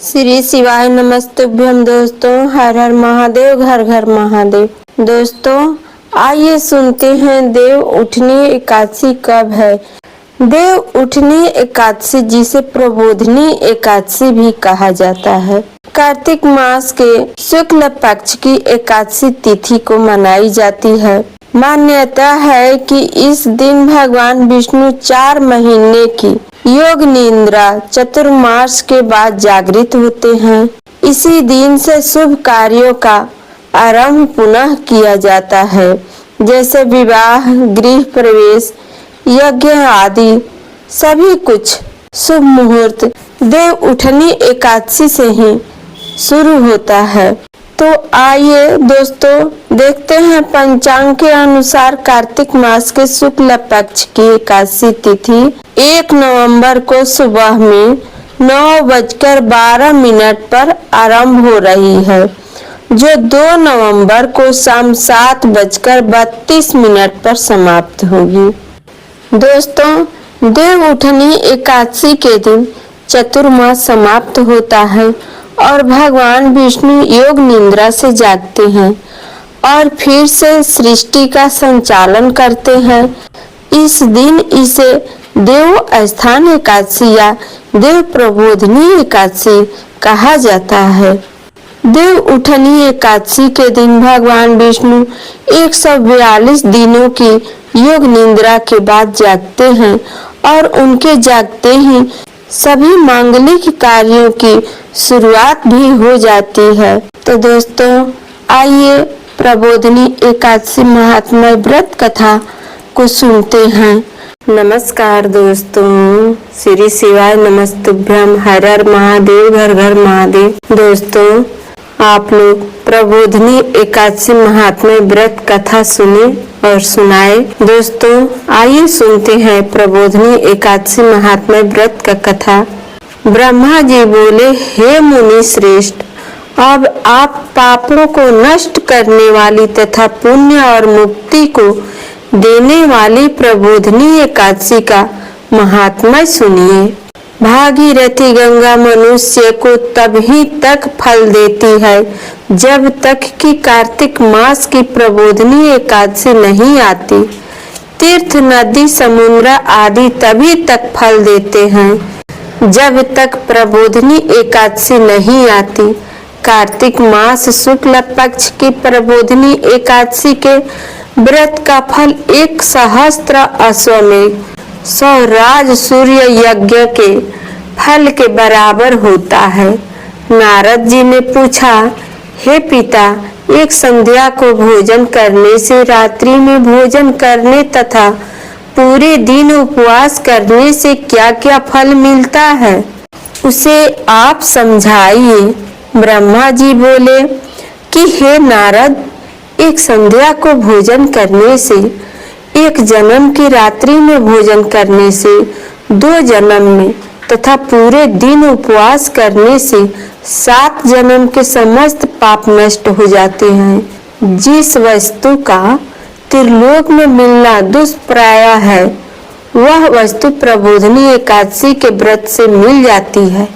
श्री शिवाय नमस्तुभ्यम। दोस्तों, हर हर महादेव, घर घर महादेव। दोस्तों, आइए सुनते हैं देव उठनी एकादशी कब है। देव उठनी एकादशी, जिसे प्रबोधनी एकादशी भी कहा जाता है, कार्तिक मास के शुक्ल पक्ष की एकादशी तिथि को मनाई जाती है। मान्यता है कि इस दिन भगवान विष्णु 4 महीने की योग निद्रा चतुर्मास के बाद जागृत होते हैं। इसी दिन से शुभ कार्यों का आरंभ पुनः किया जाता है, जैसे विवाह, गृह प्रवेश, यज्ञ आदि सभी कुछ शुभ मुहूर्त देव उठनी एकादशी से ही शुरू होता है। तो आइए दोस्तों, देखते हैं पंचांग के अनुसार कार्तिक मास के शुक्ल पक्ष की एकादशी तिथि 1 नवंबर को सुबह में 9:12 पर आरंभ हो रही है, जो 2 नवंबर को शाम 7:32 पर समाप्त होगी। दोस्तों, देव उठनी एकादशी के दिन चतुर्मास समाप्त होता है और भगवान विष्णु योग निद्रा से जागते हैं और फिर से सृष्टि का संचालन करते हैं। इस दिन इसे देव स्थान एकादशी या देव प्रबोधनी एकादशी कहा जाता है। देव उठनी एकादशी के दिन भगवान विष्णु 142 दिनों की योग निद्रा के बाद जागते हैं और उनके जागते ही सभी मांगलिक कार्यों की शुरुआत भी हो जाती है। तो दोस्तों, आइए प्रबोधनी एकादशी महात्म्य व्रत कथा को सुनते हैं। नमस्कार दोस्तों, श्री शिवाय नमस्तुभ्यम, हर हर महादेव, घर घर महादेव। दोस्तों, आप लोग प्रबोधनी एकादशी महात्म्य व्रत कथा सुने और सुनाए। दोस्तों, आइए सुनते हैं प्रबोधनी एकादशी महात्म्य व्रत का कथा। ब्रह्मा जी बोले, हे मुनि श्रेष्ठ, अब आप पापों को नष्ट करने वाली तथा पुण्य और मुक्ति को देने वाली प्रबोधनी एकादशी का महात्म्य सुनिए। भागीरथी गंगा मनुष्य को तभी तक फल देती है जब तक कि कार्तिक मास की प्रबोधनी एकादशी नहीं आती। तीर्थ, नदी, समुद्र आदि तभी तक फल देते हैं जब तक प्रबोधनी एकादशी नहीं आती। कार्तिक मास शुक्ल पक्ष की प्रबोधनी एकादशी के व्रत का फल 1 सहस्त्र अश्वमेघ 100 राज सूर्य यज्ञ के फल के बराबर होता है। नारद जी ने पूछा, हे पिता, एक संध्या को भोजन करने से रात्रि में भोजन करने तथा पूरे दिन उपवास करने से क्या क्या फल मिलता है, उसे आप समझाइए। ब्रह्मा जी बोले कि हे नारद, एक संध्या को भोजन करने से, एक जन्म की रात्रि में भोजन करने से 2 जन्म में तथा पूरे दिन उपवास करने से 7 जन्म के समस्त पाप नष्ट हो जाते हैं। जिस वस्तु का त्रिलोक में मिलना दुष्प्राय है, वह वस्तु प्रबोधनी एकादशी के व्रत से मिल जाती है।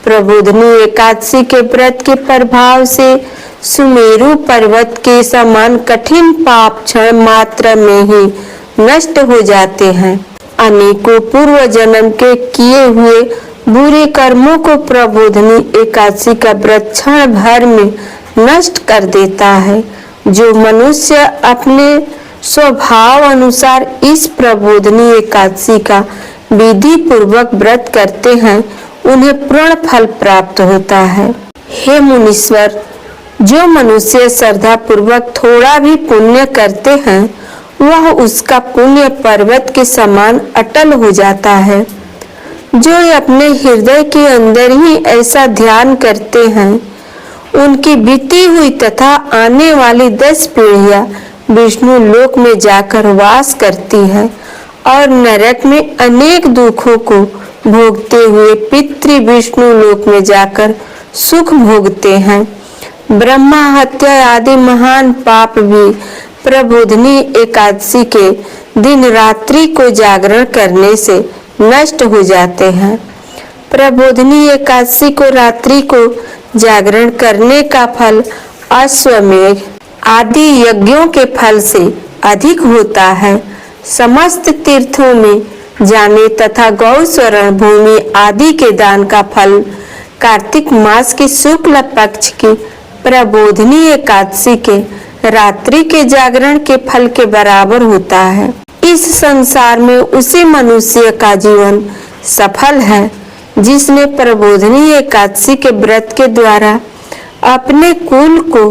प्रबोधनी एकादशी के व्रत के प्रभाव से सुमेरु पर्वत के समान कठिन पाप क्षण मात्र में ही नष्ट हो जाते हैं। अनेकों पूर्व जन्म के किए हुए बुरे कर्मों को प्रबोधनी एकादशी का व्रत क्षण भर में नष्ट कर देता है। जो मनुष्य अपने स्वभाव अनुसार इस प्रबोधनी एकादशी का विधि पूर्वक व्रत करते हैं, उन्हें पूर्ण फल प्राप्त होता है। हे मुनीश्वर, जो मनुष्य श्रद्धा पूर्वक थोड़ा भी पुण्य करते हैं, वह उसका पुण्य पर्वत के समान अटल हो जाता है। जो अपने हृदय के अंदर ही ऐसा ध्यान करते हैं, उनकी बीती हुई तथा आने वाली 10 पीढ़ियां विष्णु लोक में जाकर वास करती है और नरक में अनेक दुखों को भोगते हुए पितृ विष्णु लोक में जाकर सुख भोगते हैं। ब्रह्मा हत्या आदि महान पाप भी प्रबोधनी एकादशी के दिन रात्रि को जागरण करने से नष्ट हो जाते हैं। प्रबोधिनी एकादशी को रात्रि को जागरण करने का फल अश्वमेघ आदि यज्ञों के फल से अधिक होता है। समस्त तीर्थों में जाने तथा गौ स्वर्ण भूमि आदि के दान का फल कार्तिक मास के शुक्ल पक्ष की प्रबोधिनी एकादशी के रात्रि के जागरण के फल के बराबर होता है। इस संसार में उसी मनुष्य का जीवन सफल है जिसने प्रबोधिनी एकादशी के व्रत के द्वारा अपने कुल को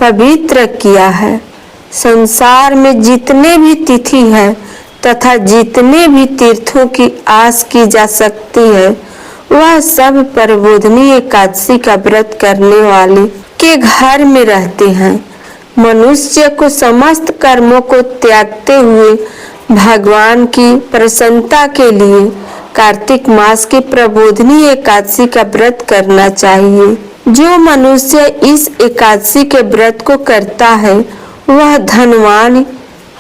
पवित्र किया है। संसार में जितने भी तिथि है तथा जितने भी तीर्थों की आस की जा सकती है वह सब प्रबोधिनी एकादशी का व्रत करने वाले के घर में रहते हैं। मनुष्य को समस्त कर्मों को त्यागते हुए भगवान की प्रसन्नता के लिए कार्तिक मास की प्रबोधिनी एकादशी का व्रत करना चाहिए। जो मनुष्य इस एकादशी के व्रत को करता है वह धनवान,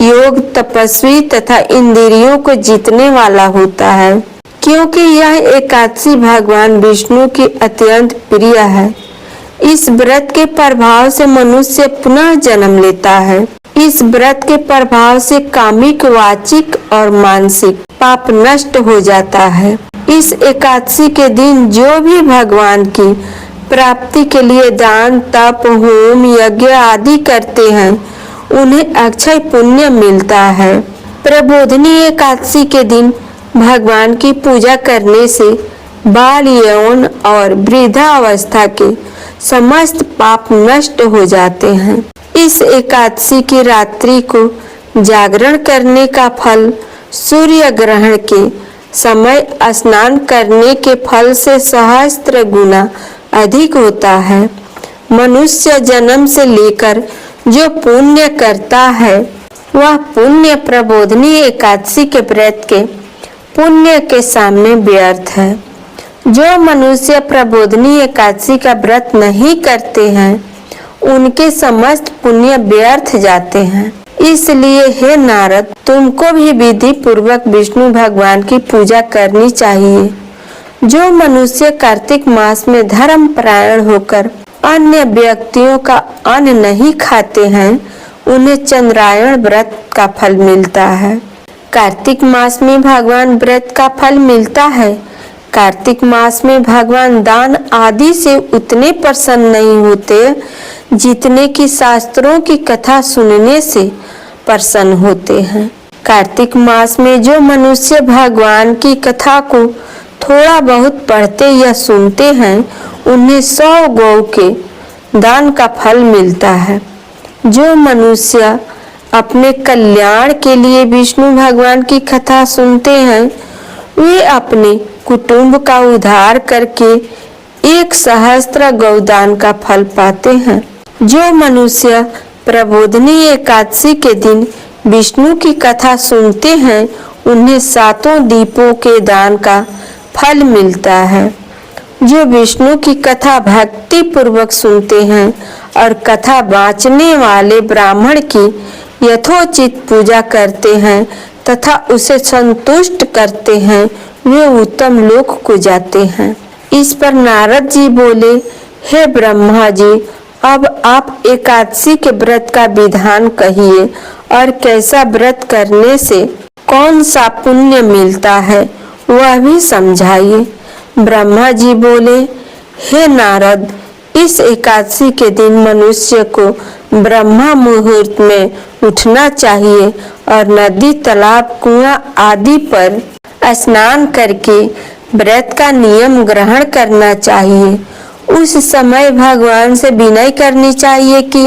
योग तपस्वी तथा इंद्रियों को जीतने वाला होता है, क्योंकि यह एकादशी भगवान विष्णु की अत्यंत प्रिय है। इस व्रत के प्रभाव से मनुष्य पुनः जन्म लेता है। इस व्रत के प्रभाव से कामिक, वाचिक और मानसिक पाप नष्ट हो जाता है। इस एकादशी के दिन जो भी भगवान की प्राप्ति के लिए दान, तप, होम, यज्ञ आदि करते हैं उन्हें अक्षय पुण्य मिलता है। प्रबोधिनी एकादशी के दिन भगवान की पूजा करने से बाल, यौन और वृद्धावस्था के समस्त पाप नष्ट हो जाते हैं। इस एकादशी की रात्रि को जागरण करने का फल सूर्य ग्रहण के समय स्नान करने के फल से सहस्त्र गुना अधिक होता है। मनुष्य जन्म से लेकर जो पुण्य करता है वह पुण्य प्रबोधिनी एकादशी के व्रत के पुण्य के सामने व्यर्थ है। जो मनुष्य प्रबोधिनी एकादशी का व्रत नहीं करते हैं उनके समस्त पुण्य व्यर्थ जाते हैं। इसलिए हे नारद, तुमको भी विधि पूर्वक विष्णु भगवान की पूजा करनी चाहिए। जो मनुष्य कार्तिक मास में धर्म परायण होकर अन्य व्यक्तियों का अन्न नहीं खाते हैं उन्हें चंद्रायण व्रत का फल मिलता है। कार्तिक मास में भगवान व्रत का फल मिलता है। कार्तिक मास में भगवान दान आदि से उतने प्रसन्न नहीं होते जितने कि शास्त्रों की कथा सुनने से प्रसन्न होते हैं। कार्तिक मास में जो मनुष्य भगवान की कथा को थोड़ा बहुत पढ़ते या सुनते हैं उन्हें 100 गौ के दान का फल मिलता है। जो मनुष्य अपने कल्याण के लिए विष्णु भगवान की कथा सुनते हैं वे अपने कुटुंब का उद्धार करके 1 सहस्त्र गौदान का फल पाते हैं। जो मनुष्य प्रबोधिनी एकादशी के दिन विष्णु की कथा सुनते हैं उन्हें 7 दीपों के दान का फल मिलता है। जो विष्णु की कथा भक्ति पूर्वक सुनते हैं और कथा बाँचने वाले ब्राह्मण की यथोचित पूजा करते हैं तथा उसे संतुष्ट करते हैं वे उत्तम लोक को जाते हैं। इस पर नारद जी बोले, हे ब्रह्मा जी, अब आप एकादशी के व्रत का विधान कहिए और कैसा व्रत करने से कौन सा पुण्य मिलता है वह भी समझाइए। ब्रह्मा जी बोले, हे नारद, इस एकादशी के दिन मनुष्य को ब्रह्मा मुहूर्त में उठना चाहिए और नदी, तालाब, कुआं आदि पर स्नान करके व्रत का नियम ग्रहण करना चाहिए। उस समय भगवान से विनय करनी चाहिए कि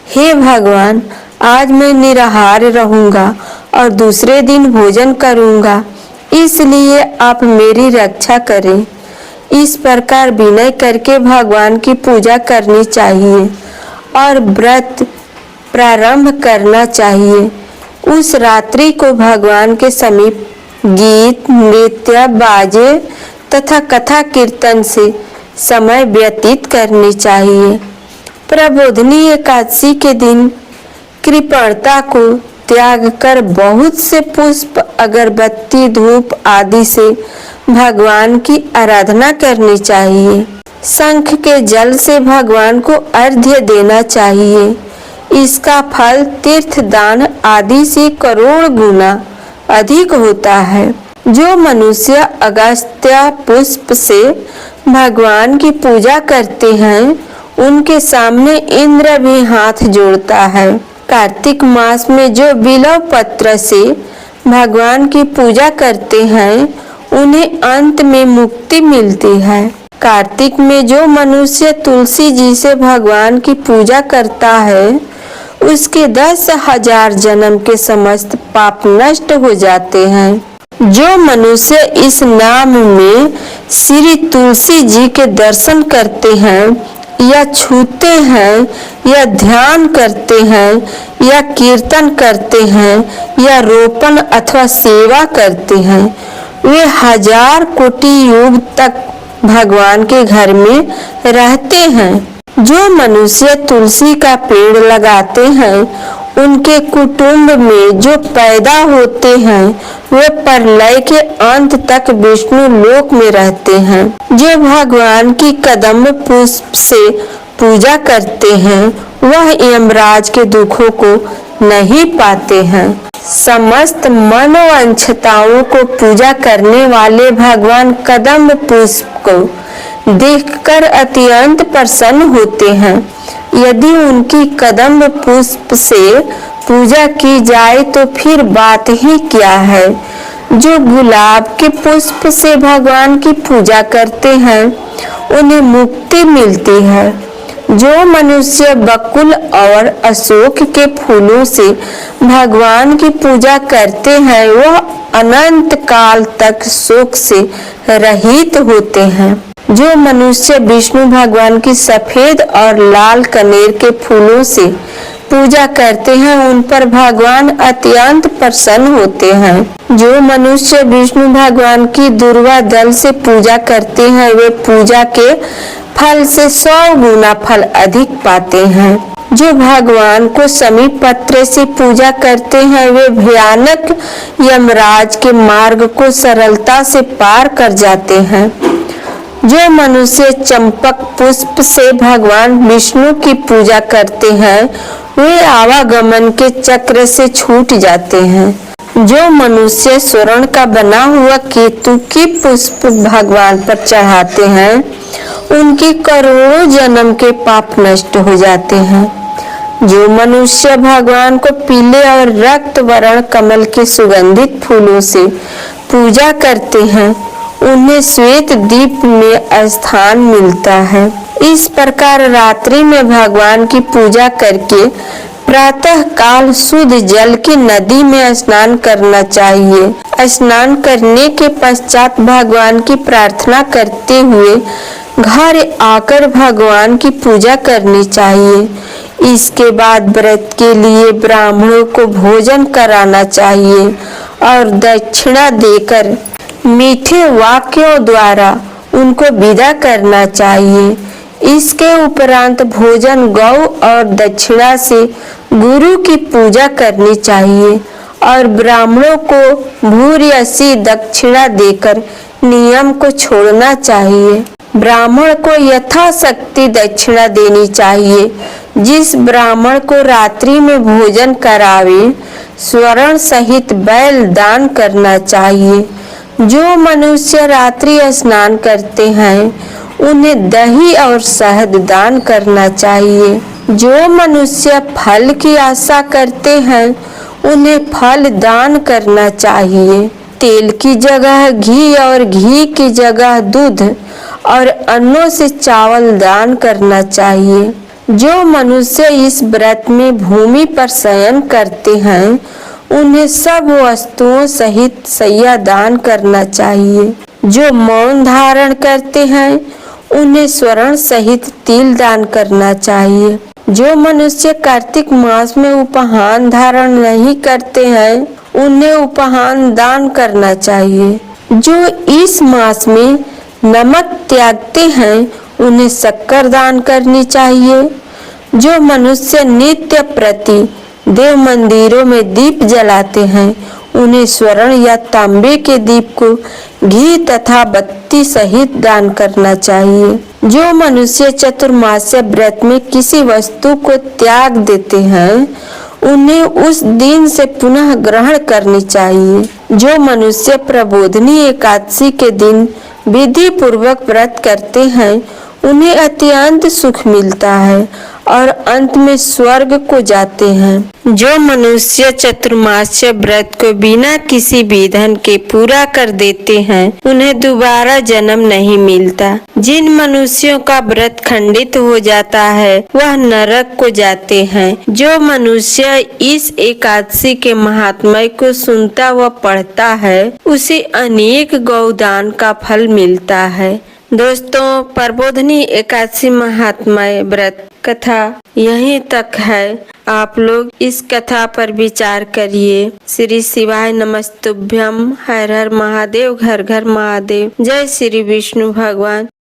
हे भगवान, आज मैं निराहार रहूंगा और दूसरे दिन भोजन करूंगा, इसलिए आप मेरी रक्षा करें। इस प्रकार विनय करके भगवान की पूजा करनी चाहिए और व्रत प्रारंभ करना चाहिए। उस रात्रि को भगवान के समीप गीत, नृत्य, बाजे तथा कथा कीर्तन से समय व्यतीत करनी चाहिए। प्रबोधिनी एकादशी के दिन कृपणता को त्याग कर बहुत से पुष्प, अगरबत्ती, धूप आदि से भगवान की आराधना करनी चाहिए। शंख के जल से भगवान को अर्घ्य देना चाहिए। इसका फल तीर्थ दान आदि से करोड़ गुना अधिक होता है। जो मनुष्य अगस्त्य पुष्प से भगवान की पूजा करते हैं उनके सामने इंद्र भी हाथ जोड़ता है। कार्तिक मास में जो बिल्व पत्र से भगवान की पूजा करते हैं उन्हें अंत में मुक्ति मिलती है। कार्तिक में जो मनुष्य तुलसी जी से भगवान की पूजा करता है उसके 10,000 जन्म के समस्त पाप नष्ट हो जाते हैं। जो मनुष्य इस नाम में श्री तुलसी जी के दर्शन करते हैं या छूते हैं या ध्यान करते हैं या कीर्तन करते हैं या रोपण अथवा सेवा करते हैं वे 1000 कोटि युग तक भगवान के घर में रहते हैं। जो मनुष्य तुलसी का पेड़ लगाते हैं उनके कुटुंब में जो पैदा होते हैं वे प्रलय के अंत तक विष्णु लोक में रहते हैं। जो भगवान की कदम्ब पुष्प से पूजा करते हैं वह यमराज के दुखों को नहीं पाते हैं। समस्त मनोवांछताओं को पूजा करने वाले भगवान कदम्ब पुष्प को देखकर अत्यंत प्रसन्न होते हैं। यदि उनकी कदम्ब पुष्प से पूजा की जाए तो फिर बात ही क्या है। जो गुलाब के पुष्प से भगवान की पूजा करते हैं उन्हें मुक्ति मिलती है। जो मनुष्य बकुल और अशोक के फूलों से भगवान की पूजा करते हैं वह अनंत काल तक शोक से रहित होते हैं। जो मनुष्य विष्णु भगवान की सफेद और लाल कनेर के फूलों से पूजा करते हैं उन पर भगवान अत्यंत प्रसन्न होते हैं। जो मनुष्य विष्णु भगवान की दुर्वा दल से पूजा करते हैं वे पूजा के फल से 100 गुना फल अधिक पाते हैं। जो भगवान को समीप पत्र से पूजा करते हैं वे भयानक यमराज के मार्ग को सरलता से पार कर जाते हैं। जो मनुष्य चंपक पुष्प से भगवान विष्णु की पूजा करते हैं वे आवागमन के चक्र से छूट जाते हैं। जो मनुष्य स्वर्ण का बना हुआ केतु की पुष्प भगवान पर चढ़ाते हैं उनके करोड़ों जन्म के पाप नष्ट हो जाते हैं। जो मनुष्य भगवान को पीले और रक्त वर्ण कमल के सुगंधित फूलों से पूजा करते हैं उन्हें श्वेत दीप में स्थान मिलता है। इस प्रकार रात्रि में भगवान की पूजा करके प्रातः काल शुद्ध जल की नदी में स्नान करना चाहिए। स्नान करने के पश्चात भगवान की प्रार्थना करते हुए घर आकर भगवान की पूजा करनी चाहिए। इसके बाद व्रत के लिए ब्राह्मणों को भोजन कराना चाहिए और दक्षिणा देकर मीठे वाक्यों द्वारा उनको विदा करना चाहिए। इसके उपरांत भोजन गौ और दक्षिणा से गुरु की पूजा करनी चाहिए और ब्राह्मणों को भूर्यसी दक्षिणा देकर नियम को छोड़ना चाहिए। ब्राह्मण को यथाशक्ति दक्षिणा देनी चाहिए। जिस ब्राह्मण को रात्रि में भोजन करावे स्वर्ण सहित बैल दान करना चाहिए। जो मनुष्य रात्रि स्नान करते हैं उन्हें दही और शहद दान करना चाहिए। जो मनुष्य फल की आशा करते हैं उन्हें फल दान करना चाहिए। तेल की जगह घी और घी की जगह दूध और अन्नों से चावल दान करना चाहिए। जो मनुष्य इस व्रत में भूमि पर शयन करते हैं उन्हें सब वस्तुओं सहित शैया दान करना चाहिए। जो मौन धारण करते हैं उन्हें स्वर्ण सहित तिल दान करना चाहिए। जो मनुष्य कार्तिक मास में उपहान धारण नहीं करते हैं उन्हें उपहान दान करना चाहिए। जो इस मास में नमक त्यागते हैं उन्हें शक्कर दान करनी चाहिए। जो मनुष्य नित्य प्रति देव मंदिरों में दीप जलाते हैं उन्हें स्वर्ण या तांबे के दीप को घी तथा बत्ती सहित दान करना चाहिए। जो मनुष्य चतुर्मास्य व्रत में किसी वस्तु को त्याग देते हैं उन्हें उस दिन से पुनः ग्रहण करनी चाहिए। जो मनुष्य प्रबोधनी एकादशी के दिन विधि पूर्वक व्रत करते हैं उन्हें अत्यंत सुख मिलता है और अंत में स्वर्ग को जाते हैं। जो मनुष्य चतुर्मास्य व्रत को बिना किसी विघ्न के पूरा कर देते हैं उन्हें दोबारा जन्म नहीं मिलता। जिन मनुष्यों का व्रत खंडित हो जाता है वह नरक को जाते हैं। जो मनुष्य इस एकादशी के महात्म्य को सुनता व पढ़ता है उसे अनेक गौदान का फल मिलता है। दोस्तों, प्रबोधनी एकादशी महात्म्य व्रत कथा यहीं तक है। आप लोग इस कथा पर विचार करिए। श्री शिवाय नमस्तुभ्यम। हर हर महादेव, घर घर महादेव। जय श्री विष्णु भगवान।